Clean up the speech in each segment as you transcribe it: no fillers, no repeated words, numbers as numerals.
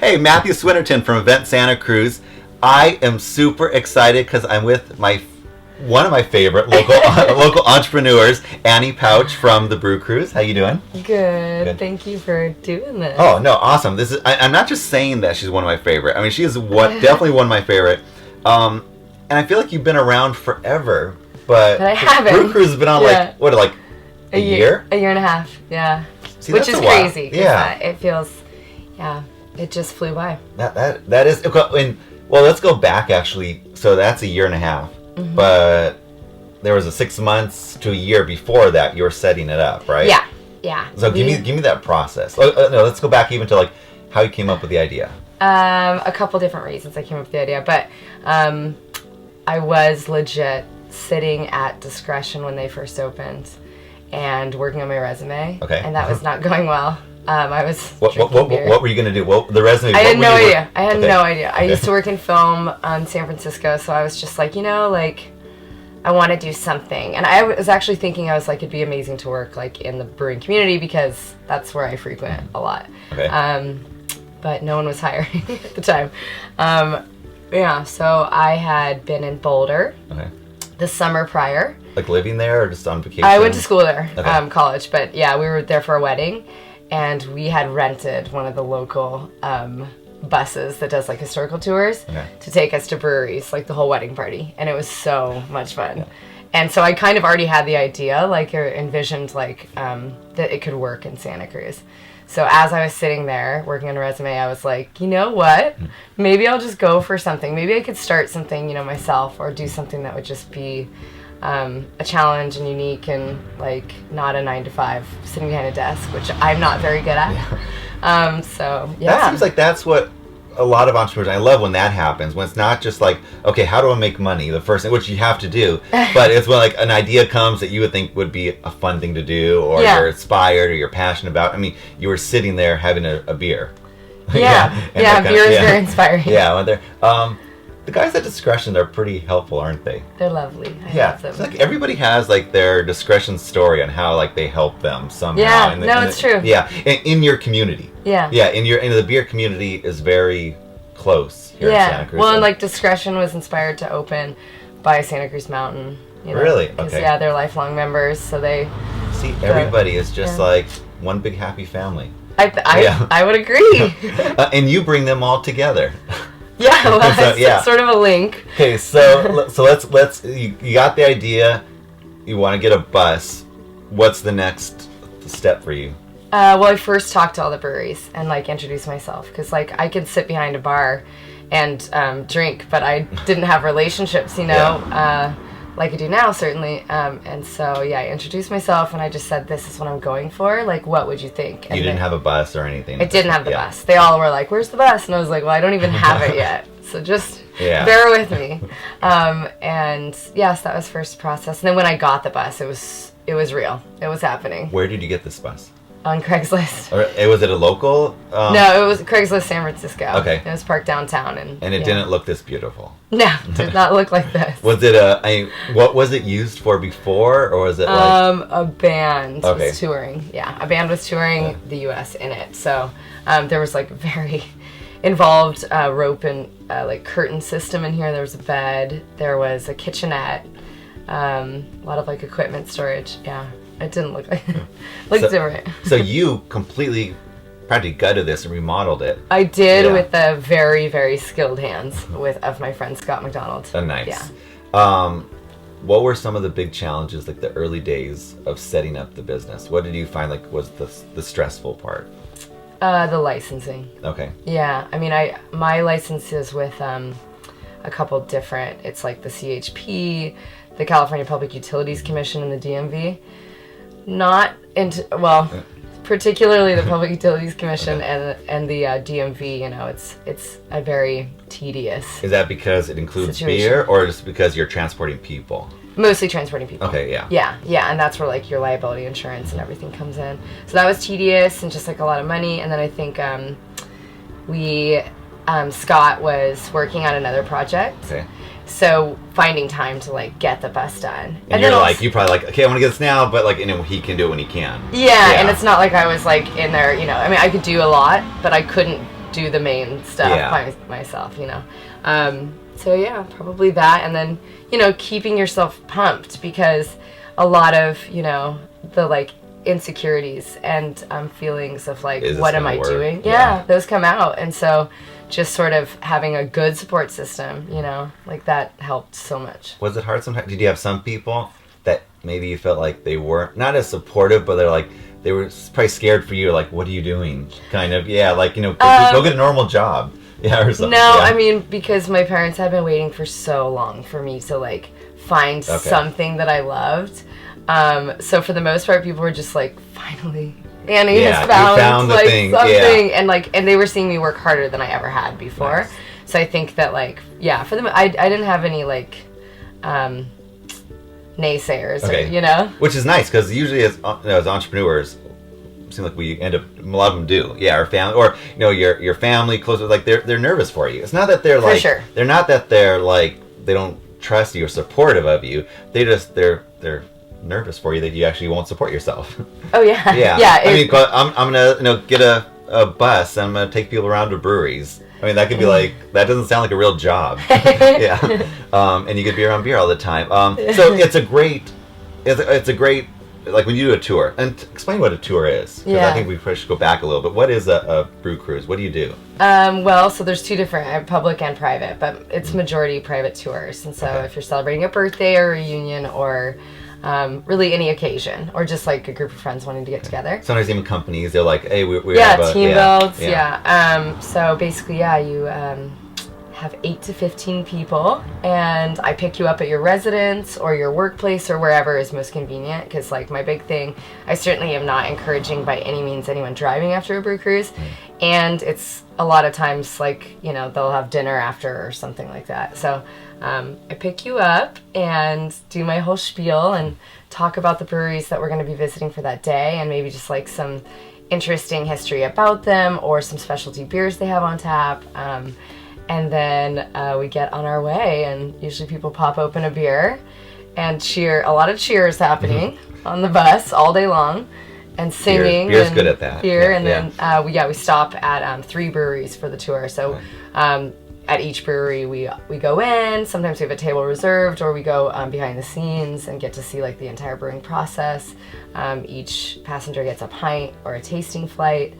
Hey, Matthew Swinnerton from Event Santa Cruz. I am super excited because I'm with one of my favorite local entrepreneurs, Annie Pautsch from the Brew Cruz. How you doing? Good. Thank you for doing this. Oh no, awesome! This is. I'm not just saying that she's one of my favorite. I mean, she is definitely one of my favorite. And I feel like you've been around forever, but I haven't. Brew Cruz has been on like a year? A year and a half. Yeah. See, which is crazy. Yeah. It feels. Yeah. It just flew by. That is. Well, let's go back actually. So that's a year and a half. Mm-hmm. But there was a 6 months to a year before that you were setting it up, right? Yeah. So give me that process. No, let's go back even to like how you came up with the idea. A couple different reasons I came up with the idea, but I was legit sitting at Discretion when they first opened and working on my resume. Okay. And that was not going well. I was what were you gonna do? The resume. I had no idea. I had no idea. I Okay. used to work in film on San Francisco, so I was just like, I want to do something. And I was actually thinking, it'd be amazing to work like in the brewing community because that's where I frequent a lot. Okay. But no one was hiring at the time. So I had been in Boulder. Okay. The summer prior. Like living there or just on vacation? I went to school there, okay. College, but yeah, we were there for a wedding. And we had rented one of the local buses that does like historical tours to take us to breweries, like the whole wedding party. And it was so much fun. Yeah. And so I kind of already had the idea, or envisioned that it could work in Santa Cruz. So as I was sitting there working on a resume, I was like, you know what? Maybe I'll just go for something. Maybe I could start something, myself, or do something that would just be a challenge and unique and not a 9-to-5 sitting behind a desk, which I'm not very good at. That seems like that's what a lot of entrepreneurs, I love when that happens, when it's not just like, okay, how do I make money? The first thing, which you have to do, but it's when an idea comes that you would think would be a fun thing to do, or you're inspired or you're passionate about. I mean, you were sitting there having a beer. Beer is very inspiring. Yeah, when they're the guys at Discretion are pretty helpful, aren't they? They're lovely. I love them. It's everybody has their Discretion story on how they help them somehow. Yeah, it's true. Yeah, in your community. Yeah. Yeah, in the beer community is very close here in Santa Cruz. Well, and Discretion was inspired to open by Santa Cruz Mountain. Really? Okay. Yeah, they're lifelong members, so they. See, everybody is just one big happy family. I would agree. And you bring them all together. Yeah, well, it's sort of a link. Okay, so let's you got the idea, you want to get a bus. What's the next step for you? Well, I first talked to all the breweries and introduced myself because I could sit behind a bar and drink, but I didn't have relationships, like I do now, certainly. And so, I introduced myself and I just said, this is what I'm going for. What would you think? And you didn't have a bus or anything? I didn't have the bus. They all were like, where's the bus? And I was like, well, I don't even have it yet. So just bear with me. And yes, that was first process. And then when I got the bus, it was real. It was happening. Where did you get this bus? On Craigslist. Was it a local? No, it was Craigslist San Francisco. Okay. It was parked downtown. And it didn't look this beautiful? No, it did not look like this. Was it what was it used for before, or was it a band was touring. Yeah, a band was touring the U.S. in it. So there was very involved rope and curtain system in here. There was a bed. There was a kitchenette. A lot of equipment storage. Yeah. It didn't look like different. So you completely practically gutted this and remodeled it. I did with the very, very skilled hands of my friend Scott McDonald. Oh, nice. Yeah. What were some of the big challenges, the early days of setting up the business? What did you find was the stressful part? The licensing. Okay. Yeah, I mean, my license is with a couple different. It's the CHP, the California Public Utilities Commission, and the DMV. Particularly the Public Utilities Commission and the DMV. It's a very tedious. Is that because it includes situation. Beer, or just because you're transporting people? Mostly transporting people. Okay, yeah. Yeah, and that's where your liability insurance and everything comes in. So that was tedious and just a lot of money. And then I think Scott was working on another project. Okay. So finding time to get the bus done. And you're also, you probably okay, I want to get this now, but he can do it when he can. Yeah, and it's not like I was in there, I mean, I could do a lot, but I couldn't do the main stuff by myself, you know. So yeah, probably that, and then, you know, keeping yourself pumped, because a lot of, you know, the like insecurities and feelings of like, what am I doing? Yeah, those come out, and so just sort of having a good support system, you know, like that helped so much. Was it hard sometimes? Did you have some people that maybe you felt like they weren't not as supportive, but they're like, they were probably scared for you, like, what are you doing? Kind of, like, you know, go get a normal job. Yeah, or something. No, I mean, because my parents had been waiting for so long for me to, like, find something that I loved. So for the most part, people were just like, finally, Annie has found like thing. Something. And, like, and they were seeing me work harder than I ever had before. Nice. So I think that, like, for them, I didn't have any, like, naysayers, or, you know? Which is nice, because usually as entrepreneurs, it seems like we end up, a lot of them do, our family, or, you know, your family, close, like, they're nervous for you. It's not that they're, like, they're not that they're, like, they don't trust you or supportive of you. They just, they're nervous for you that you actually won't support yourself. Oh, yeah. Yeah. I mean, I'm going to, you know, get a bus, and I'm going to take people around to breweries. I mean, that could be like, that doesn't sound like a real job. And you could be around beer all the time. So it's a great, like when you do a tour, and explain what a tour is. Because I think we should go back a little bit. What is a Brew Cruise? What do you do? Well, so there's two different, public and private, but it's majority private tours. And so if you're celebrating a birthday or a reunion, or really any occasion, or just like a group of friends wanting to get together. Sometimes even companies, they're like, hey, we have a... team builds, so basically, you have 8 to 15 people, and I pick you up at your residence or your workplace or wherever is most convenient, because, like, my big thing, I certainly am not encouraging by any means anyone driving after a brew cruise, and it's a lot of times, like, you know, they'll have dinner after or something like that. So I pick you up and do my whole spiel and talk about the breweries that we're going to be visiting for that day, and maybe just like some interesting history about them or some specialty beers they have on tap. And then we get on our way, and usually people pop open a beer and cheer. A lot of cheers happening on the bus all day long, and singing. Beer's good at that. Then we stop at 3 breweries for the tour. So at each brewery we go in. Sometimes we have a table reserved, or we go behind the scenes and get to see like the entire brewing process. Each passenger gets a pint or a tasting flight,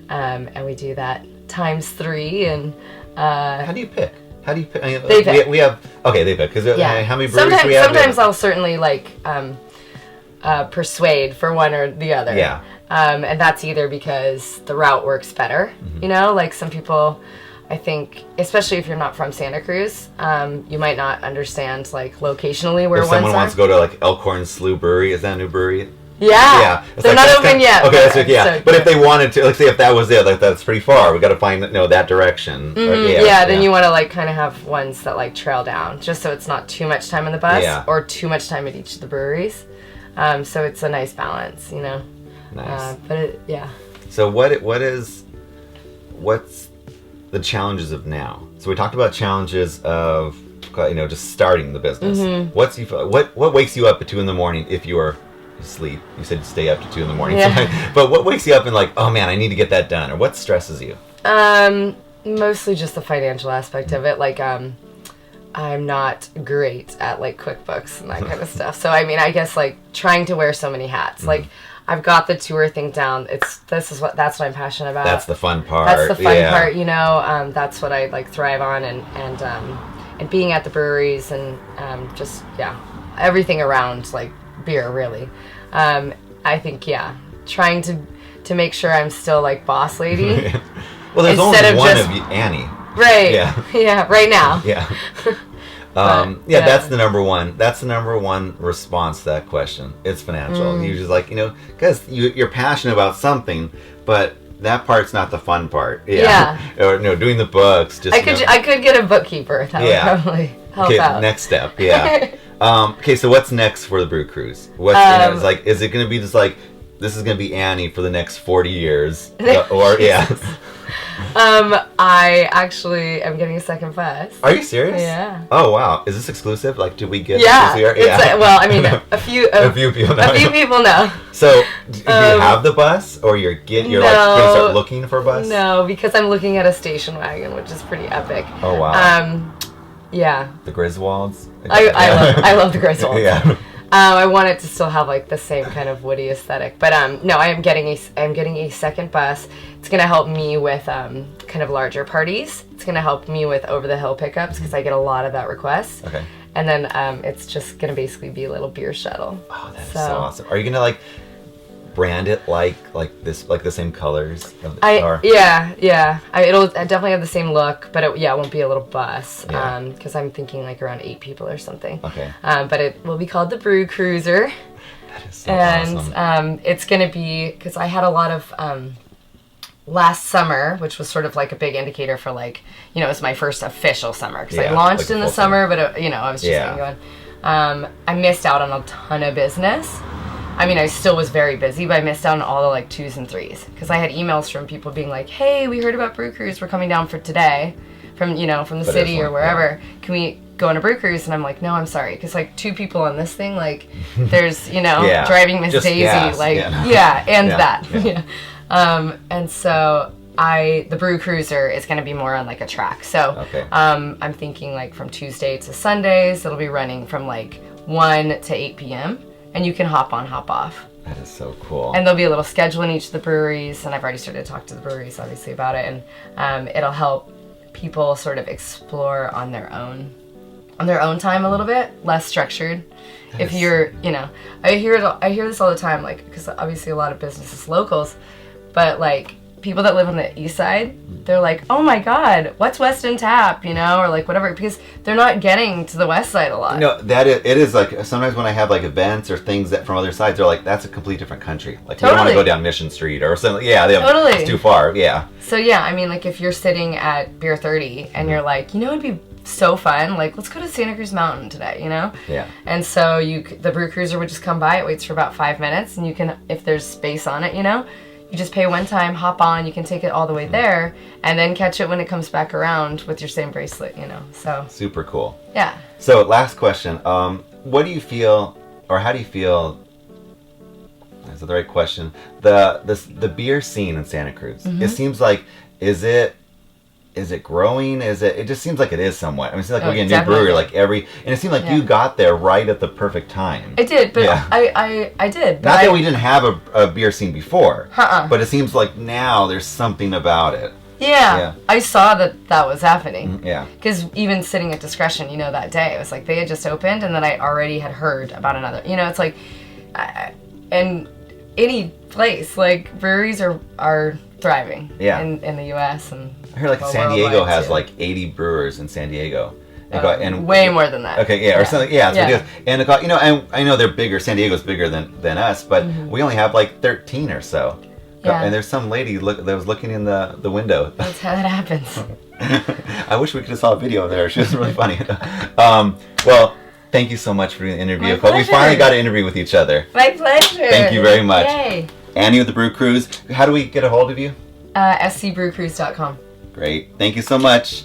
and we do that times 3. And how do you pick? They pick. We have they pick, because how many breweries do we have? Sometimes I'll certainly like persuade for one or the other. And that's either because the route works better. You know, like some people, I think, especially if you're not from Santa Cruz, you might not understand like locationally where ones are. If someone wants to go to like Elkhorn Slough Brewery, is that a new brewery? Yeah. They're not open yet. Okay, but if they wanted to, like, say if that was there, like, that's pretty far. We got to find that direction. Then you want to like kind of have ones that like trail down, just so it's not too much time on the bus or too much time at each of the breweries. So it's a nice balance, you know. Nice. So what's the challenges of now? So we talked about challenges of, you know, just starting the business. What wakes you up at 2 a.m. if you are asleep? You said you stay up to 2 a.m. But what wakes you up and like, oh man, I need to get that done? Or what stresses you? Mostly just the financial aspect of it. Like, I'm not great at like QuickBooks and that kind of stuff. So I mean, I guess like trying to wear so many hats. Like, I've got the tour thing down. That's what I'm passionate about. That's the fun part. That's the fun part, you know. That's what I like thrive on, and being at the breweries and just everything around like beer, really. I think trying to make sure I'm still like boss lady. Well, there's only one of you, Annie. Right. Right now. That's the number one. That's the number one response to that question. It's financial. You're just like, you know, because you're passionate about something, but that part's not the fun part. Or doing the books. Just I could get a bookkeeper. That would probably help out. Next step. Okay, so what's next for the Brew Cruise? What's it's like? Is it going to be just like this is going to be Annie for the next 40 years. Or, yeah. I actually am getting a second bus. Are you serious? Yeah. Oh, wow. Is this exclusive? Like, did we get this year? Well, I mean, a few people know. A few people know. So, do you have the bus, or you're going to start looking for a bus? No, because I'm looking at a station wagon, which is pretty epic. Oh, wow. Yeah. The Griswolds? I love the Griswolds. Yeah. I want it to still have like the same kind of woody aesthetic, but no, I am getting a second bus. It's gonna help me with kind of larger parties. It's gonna help me with over the hill pickups because I get a lot of that request. Okay. And then it's just gonna basically be a little beer shuttle. Oh, that is so awesome. Are you gonna like brand it like this, like the same colors? Yeah. It'll definitely have the same look, but it won't be a little bus. Because I'm thinking like around 8 people or something. Okay. But it will be called the Brew Cruiser. That is so awesome. It's gonna be because I had a lot of last summer, which was sort of like a big indicator for like, it was my first official summer because I launched in the summer, but I was just getting going. I missed out on a ton of business. I mean, I still was very busy, but I missed out on all the like 2s and 3s because I had emails from people being like, "Hey, we heard about Brew Cruz. We're coming down for today, from the city or wherever. Yeah. Can we go on a Brew Cruz?" And I'm like, "No, I'm sorry," because like 2 people on this thing, like, there's driving Miss Daisy, gas, that. And so the Brew Cruiser is going to be more on like a track. So I'm thinking like from Tuesday to Sundays, it'll be running from like 1 to 8 p.m. and you can hop on, hop off. That is so cool. And there'll be a little schedule in each of the breweries, and I've already started to talk to the breweries, obviously, about it, and it'll help people sort of explore on their own time a little bit, less structured. If you're, I hear this all the time, like, because obviously a lot of businesses locals, but like people that live on the east side, they're like, "Oh my God, what's Weston Tap?" Or like whatever, because they're not getting to the west side a lot. It is like sometimes when I have like events or things that from other sides, they're like, "That's a complete different country." Like you don't want to go down Mission Street or something. Yeah, it's too far. Yeah. So I mean, like if you're sitting at Beer 30 and you're like, it'd be so fun. Like, let's go to Santa Cruz Mountain today. Yeah. And so the Brew Cruiser would just come by. It waits for about 5 minutes, and you can, if there's space on it, you just pay one time, hop on, you can take it all the way there, and then catch it when it comes back around with your same bracelet, so. Super cool. Yeah. So last question, what do you feel, or how do you feel, is that the right question, the beer scene in Santa Cruz? Mm-hmm. It seems like, is it growing? It just seems like it is somewhat. I mean, it seems like we're getting a new brewery and it seemed like you got there right at the perfect time. I did, but I did. But Not that we didn't have a beer scene before, but it seems like now there's something about it. Yeah. I saw that was happening. Yeah. Because even sitting at Discretion, that day, it was like they had just opened and then I already had heard about another. It's like, and any place, like breweries are thriving in the U.S. and I heard like San Diego has like 80 brewers in San Diego. And way more than that. Okay, or something. Yeah, it's ridiculous. And and I know they're bigger. San Diego's bigger than us, but we only have like 13 or so. Yeah. And there's some lady that was looking in the window. That's how that happens. I wish we could have saw a video of her. She was really funny. Well, thank you so much for the interview. We finally got an interview with each other. My pleasure. Thank you very much. Yay. Annie with the Brew Cruz. How do we get a hold of you? scbrewcruise.com. Great. Thank you so much.